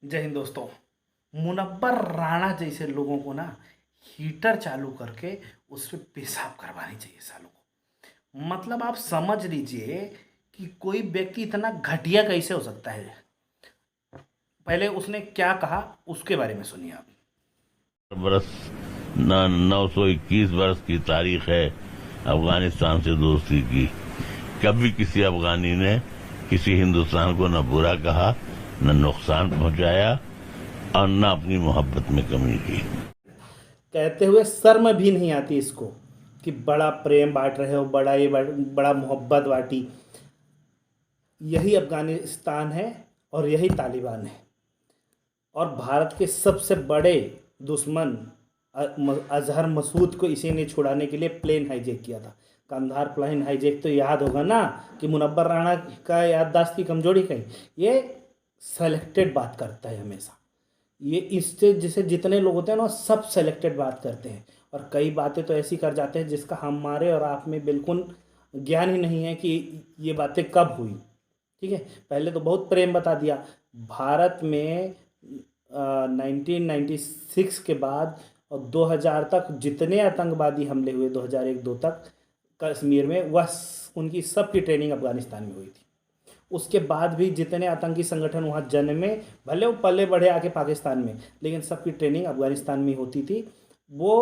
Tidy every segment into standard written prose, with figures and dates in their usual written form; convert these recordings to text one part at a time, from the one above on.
जय हिंद दोस्तों। मुनव्वर राणा जैसे लोगों को ना हीटर चालू करके उस पर पेशाब करवानी चाहिए सालों को। मतलब आप समझ लीजिए कि कोई व्यक्ति इतना घटिया कैसे हो सकता है। पहले उसने क्या कहा उसके बारे में सुनिए आप। बरस 921 वर्ष की तारीख है अफगानिस्तान से दोस्ती की। कभी किसी अफगानी ने किसी हिंदुस्तान को न बुरा कहा, न नुकसान पहुंचाया और न अपनी मोहब्बत में कमी की। कहते हुए शर्म भी नहीं आती इसको कि बड़ा प्रेम बांट रहे हो, बड़ा मोहब्बत बांटी। यही अफगानिस्तान है और यही तालिबान है। और भारत के सबसे बड़े दुश्मन अजहर मसूद को इसी ने छुड़ाने के लिए प्लेन हाईजैक किया था। कंधार प्लेन हाईजैक तो याद होगा ना कि मुनव्वर राणा का याददाश्त की कमजोरी कहीं। ये सेलेक्टेड बात करता है हमेशा। ये इससे जैसे जितने लोग होते हैं ना सब सेलेक्टेड बात करते हैं और कई बातें तो ऐसी कर जाते हैं जिसका हमारे और आप में बिल्कुल ज्ञान ही नहीं है कि ये बातें कब हुई। ठीक है, पहले तो बहुत प्रेम बता दिया। भारत में 1996 के बाद और 2000 तक जितने आतंकवादी हमले हुए 2001-2 तक कश्मीर में, वह उनकी सबकी ट्रेनिंग अफगानिस्तान में हुई थी। उसके बाद भी जितने आतंकी संगठन वहाँ जन्मे, भले वो पले बढ़े आके पाकिस्तान में, लेकिन सबकी ट्रेनिंग अफगानिस्तान में होती थी। वो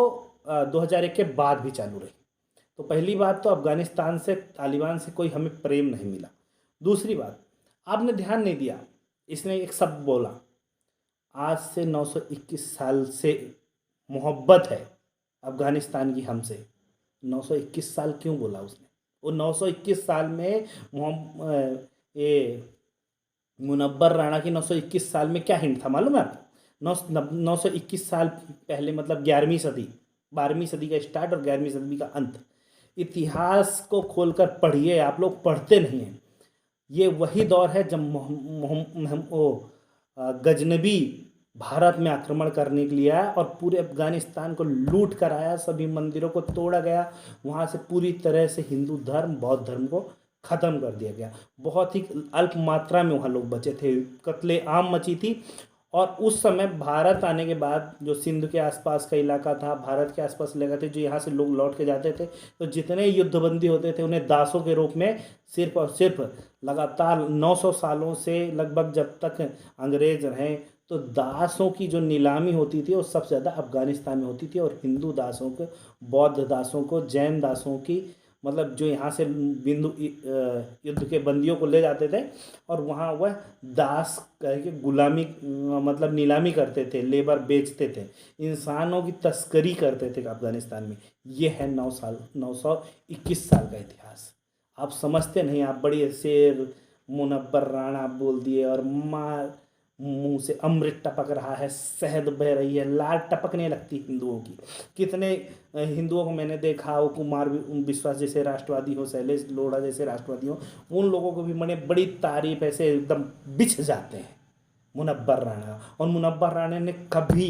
2001 के बाद भी चालू रही। तो पहली बात तो अफगानिस्तान से, तालिबान से कोई हमें प्रेम नहीं मिला। दूसरी बात, आपने ध्यान नहीं दिया, इसने एक शब्द बोला, आज से 921 साल से मोहब्बत है अफगानिस्तान की हमसे। 921 साल क्यों बोला उसने? वो 921 साल में ये मुनव्वर राणा की 921 साल में क्या हिंट था मालूम है आपको? 921 साल पहले मतलब 11वीं सदी, 12वीं सदी का स्टार्ट और 11वीं सदी का अंत। इतिहास को खोलकर पढ़िए, आप लोग पढ़ते नहीं हैं। ये वही दौर है जब गजनबी भारत में आक्रमण करने के लिए आया और पूरे अफगानिस्तान को लूट कर आया। सभी मंदिरों को तोड़ा गया, वहाँ से पूरी तरह से हिंदू धर्म, बौद्ध धर्म को ख़त्म कर दिया गया। बहुत ही अल्प मात्रा में वहाँ लोग बचे थे, कत्ले आम मची थी। और उस समय भारत आने के बाद जो सिंध के आसपास का इलाका था, भारत के आसपास इलाका थे, जो यहाँ से लोग लौट के जाते थे, तो जितने युद्धबंदी होते थे उन्हें दासों के रूप में सिर्फ और सिर्फ लगातार 900 सालों से लगभग जब तक अंग्रेज रहे, तो दासों की जो नीलामी होती थी वो सबसे ज़्यादा अफगानिस्तान में होती थी। और हिंदू दासों को, बौद्ध दासों को, जैन दासों की, मतलब जो यहाँ से बिंदु युद्ध के बंदियों को ले जाते थे और वहाँ वह दास कह के गुलामी, मतलब नीलामी करते थे, लेबर बेचते थे, इंसानों की तस्करी करते थे अफगानिस्तान में। ये है 921 साल का इतिहास। आप समझते नहीं, आप बड़ी शेर मुनव्वर राणा बोल दिए और माँ मुंह से अमृत टपक रहा है, शहद बह रही है, लाल टपकने लगती हिंदुओं की। कितने हिंदुओं को मैंने देखा, वो कुमार विश्वास जैसे राष्ट्रवादी हो, शैलेश लोढ़ा जैसे राष्ट्रवादी हो, उन लोगों को भी मैंने बड़ी तारीफ ऐसे एकदम बिछ जाते हैं मुनव्वर राणा। और मुनव्वर राणा ने कभी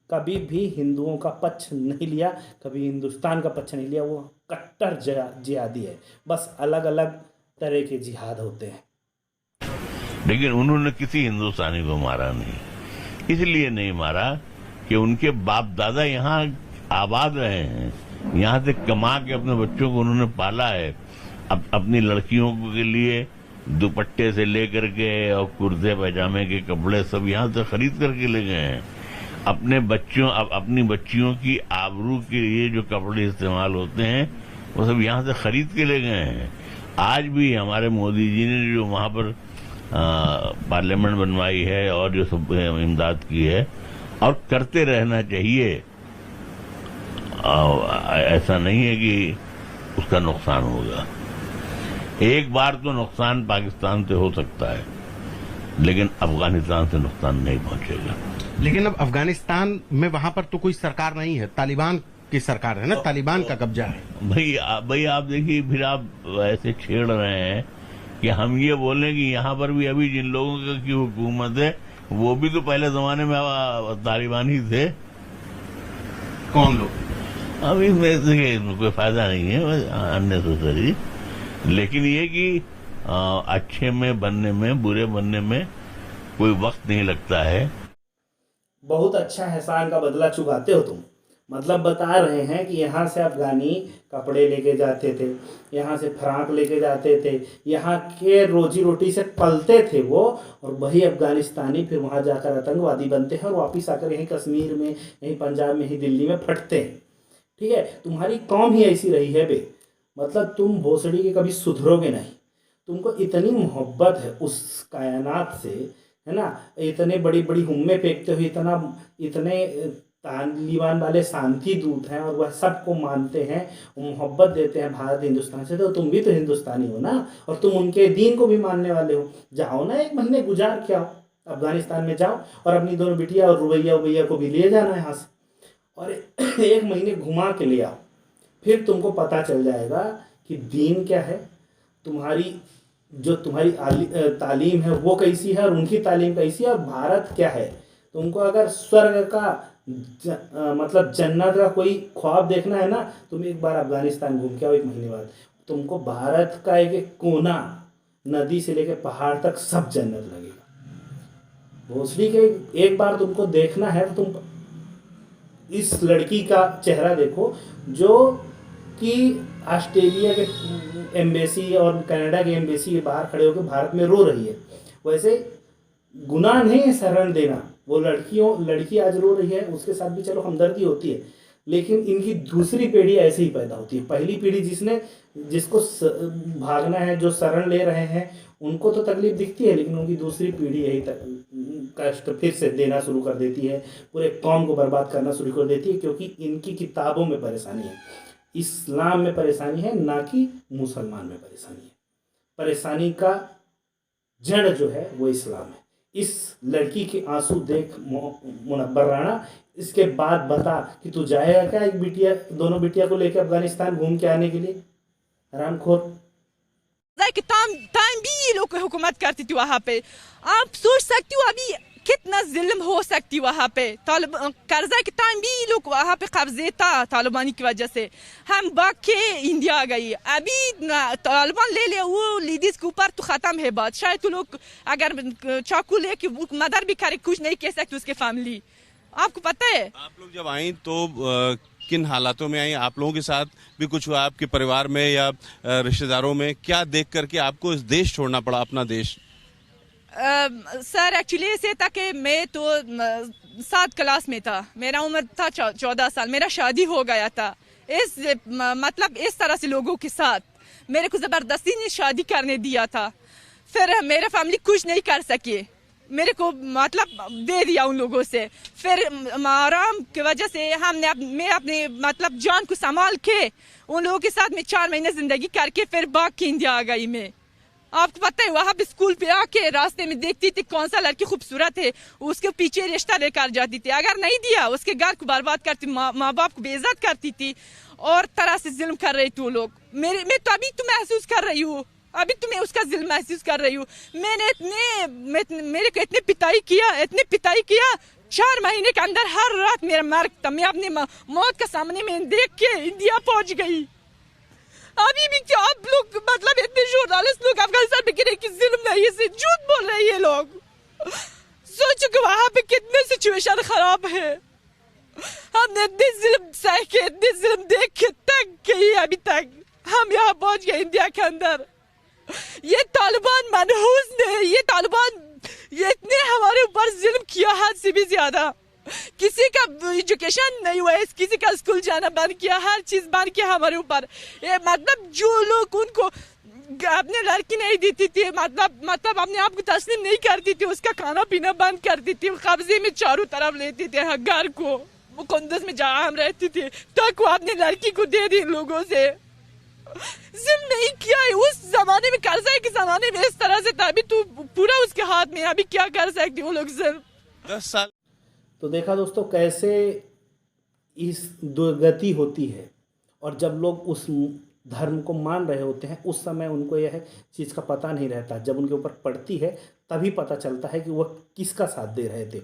कभी भी हिंदुओं का पक्ष नहीं लिया, कभी हिंदुस्तान का पक्ष नहीं लिया। वो कट्टर जिहादी है, बस अलग अलग तरह के जिहाद होते हैं। लेकिन उन्होंने किसी हिंदुस्तानी को मारा नहीं। इसलिए नहीं मारा कि उनके बाप दादा यहाँ आबाद रहे हैं, यहाँ से कमा के अपने बच्चों को उन्होंने पाला है। अपनी लड़कियों के लिए दुपट्टे से लेकर के और कुर्ते पैजामे के कपड़े सब यहाँ से खरीद करके ले गए हैं। अपने बच्चों, अपनी बच्चियों की आबरू के लिए जो कपड़े इस्तेमाल होते हैं वो सब यहाँ से खरीद के ले गए हैं। आज भी हमारे मोदी जी ने जो वहाँ पर पार्लियामेंट बनवाई है और जो सब इमदाद की है, और करते रहना चाहिए। ऐसा नहीं है कि उसका नुकसान होगा। एक बार तो नुकसान पाकिस्तान से हो सकता है, लेकिन अफगानिस्तान से नुकसान नहीं पहुंचेगा। लेकिन अब अफगानिस्तान में वहां पर तो कोई सरकार नहीं है, तालिबान की सरकार है ना, तालिबान का कब्जा है। भाई आप देखिए, फिर आप ऐसे छेड़ रहे हैं कि हम ये बोलें कि यहाँ पर भी अभी जिन लोगों की हुकूमत है वो भी तो पहले जमाने में तालिबान ही थे। कौन लोग? अब इसमें से कोई फायदा नहीं है अननेसेसरी। लेकिन ये कि अच्छे में बनने में, बुरे बनने में कोई वक्त नहीं लगता है। बहुत अच्छा एहसान का बदला चुकाते हो तुम। मतलब बता रहे हैं कि यहाँ से अफगानी कपड़े लेके जाते थे, यहाँ से फ्राक लेके जाते थे, यहाँ के रोजी रोटी से पलते थे वो, और वही अफगानिस्तानी फिर वहाँ जाकर आतंकवादी बनते हैं और वापस आकर यहीं कश्मीर में, यहीं पंजाब में, यहीं दिल्ली में फटते हैं। ठीक है, तुम्हारी कौम ही ऐसी रही है बे। मतलब तुम भोसड़ी के कभी सुधरोगे नहीं। तुमको इतनी मोहब्बत है उस कायनात से, है ना, इतने बड़ी बड़ी हुम्मे फेंकते हो, इतने तालिबान वाले शांति दूत हैं और वह सबको मानते हैं, मोहब्बत देते हैं भारत हिंदुस्तान से। तो तुम भी तो हिंदुस्तानी हो ना, और तुम उनके दीन को भी मानने वाले हो। जाओ ना, 1 महीने गुजार के आओ, अफगानिस्तान में जाओ और अपनी दोनों बिटिया और रुबैया को भी ले जाना यहाँ से, और 1 महीने घुमा के ले आओ। फिर तुमको पता चल जाएगा कि दीन क्या है, तुम्हारी तालीम है वो कैसी है, और उनकी तालीम कैसी है, और भारत क्या है। तुमको अगर स्वर्ग का मतलब जन्नत का कोई ख्वाब देखना है ना, तुम एक बार अफगानिस्तान घूम के आओ 1 महीने बाद। तुमको भारत का एक एक कोना, नदी से लेकर पहाड़ तक सब जन्नत लगेगा। भोसड़ी के एक बार तुमको देखना है तो तुम इस लड़की का चेहरा देखो, जो कि ऑस्ट्रेलिया के एम्बेसी और कनाडा के एम्बेसी के बाहर खड़े होकर भारत में रो रही है। वैसे गुनाह नहीं है शरण देना। वो लड़की आज रो रही है, उसके साथ भी चलो हमदर्दी होती है, लेकिन इनकी दूसरी पीढ़ी ऐसे ही पैदा होती है। पहली पीढ़ी जिसको भागना है, जो शरण ले रहे हैं, उनको तो तकलीफ दिखती है, लेकिन उनकी दूसरी पीढ़ी यही कष्ट फिर से देना शुरू कर देती है, पूरे कौम को बर्बाद करना शुरू कर देती है, क्योंकि इनकी किताबों में परेशानी है, इस्लाम में परेशानी है, ना कि मुसलमान में परेशानी है। परेशानी का जड़ जो है वो इस्लाम है। इस लड़की के आंसू देख मुनव्वर राणा, इसके बाद बता कि तू जाएगा क्या दोनों बिटिया को लेकर अफगानिस्तान घूम के आने के लिए, हरामखोर। कि टाइम भी ये लोग हुकूमत करती थी वहाँ पे। आप सोच सकती हो अभी कितना जुल्म हो सकती वहाँ पे। कर्जा के टाइम भी लोग वहाँ पे कब्जे था तालिबानी की वजह से। हम भाग के इंडिया गई, अभी तालिबान ले लिया, वो लेडीज के ऊपर तो ख़त्म है बात। शायद तो लोग अगर चाकू लेके मदर भी करे, कुछ नहीं कह सकते उसके फैमिली। आपको पता है आप लोग जब आई तो किन हालातों में आई? आप लोगों के साथ भी कुछ हुआ आपके परिवार में या रिश्तेदारों में? क्या देख करके आपको इस देश छोड़ना पड़ा, अपना देश? सर एक्चुअली ऐसे था कि मैं तो 7 क्लास में था, मेरा उम्र था 14 साल, मेरा शादी हो गया था। मतलब इस तरह से लोगों के साथ मेरे को ज़बरदस्ती ने शादी करने दिया था। फिर मेरे फैमिली कुछ नहीं कर सके, मेरे को मतलब दे दिया उन लोगों से। फिर आराम की वजह से मैं अपने मतलब जान को संभाल के उन लोगों के साथ में 4 महीने ज़िंदगी करके फिर भाग के इंडिया आ गई मैं। आपको पता है वहाँ पे स्कूल पे आके रास्ते में देखती थी कौन सा लड़की खूबसूरत है, उसके पीछे रिश्ता लेकर जाती थी। अगर नहीं दिया उसके घर को बर्बाद करती, माँ बाप को बेइज्जत करती थी और तरह से जुल्म कर रही थी वो लोग। मैं तो अभी तो महसूस कर रही हूँ, अभी तो मैं उसका जुल्म महसूस कर रही हूँ। मेरे को इतने पिटाई किया 4 महीने के अंदर हर रात मेरा मर था। मैं अपनी मौत के सामने में देख के इंडिया पहुँच गई। अभी भी क्या आप लोग मतलब इतने जर्नलिस्ट लोग अफगानिस्तान में गिरे कि जुल्म नहीं से झूठ बोल रहे हैं लोग। सोचो कि वहाँ पे कितने सिचुएशन खराब है। हमने इतने जुल्म सह के, इतने जुल्म देख के तक गई, अभी तक हम यहाँ पहुँच गए इंडिया के अंदर। ये तालिबान मनहूस ने, ये तालिबान ये इतने हमारे ऊपर जुल्म किया हद से भी ज्यादा। किसी का एजुकेशन नहीं हुआ है, किसी का स्कूल जाना बंद किया, हर चीज बंद किया हमारे ऊपर। ये मतलब जो लोग उनको अपने लड़की नहीं देती थी, मतलब अपने आप को तस्लीम नहीं करती थी, उसका खाना पीना बंद करती थी, कब्जे में चारों तरफ लेती थी घर को। वो कुंदस में जहाँ हम रहती थी तक वो अपने लड़की को दे दी लोगों से। जिल्म नहीं किया है उस जमाने में, कर्जा के जमाने में इस तरह से था। अभी तो पूरा उसके हाथ में, अभी क्या कर सकते वो लोग। जिल्म 10 साल तो देखा दोस्तों कैसे इस दुर्गति होती है, और जब लोग उस धर्म को मान रहे होते हैं उस समय उनको यह चीज़ का पता नहीं रहता। जब उनके ऊपर पड़ती है तभी पता चलता है कि वह किसका साथ दे रहे थे,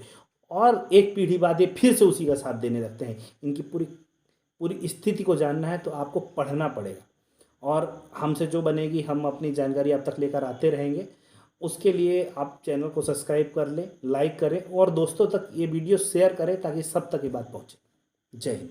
और एक पीढ़ी बाद ये फिर से उसी का साथ देने लगते हैं। इनकी पूरी स्थिति को जानना है तो आपको पढ़ना पड़ेगा, और हमसे जो बनेगी हम अपनी जानकारी आप तक लेकर आते रहेंगे। उसके लिए आप चैनल को सब्सक्राइब कर लें, लाइक करें और दोस्तों तक ये वीडियो शेयर करें ताकि सब तक ये बात पहुँचे। जय हिंद।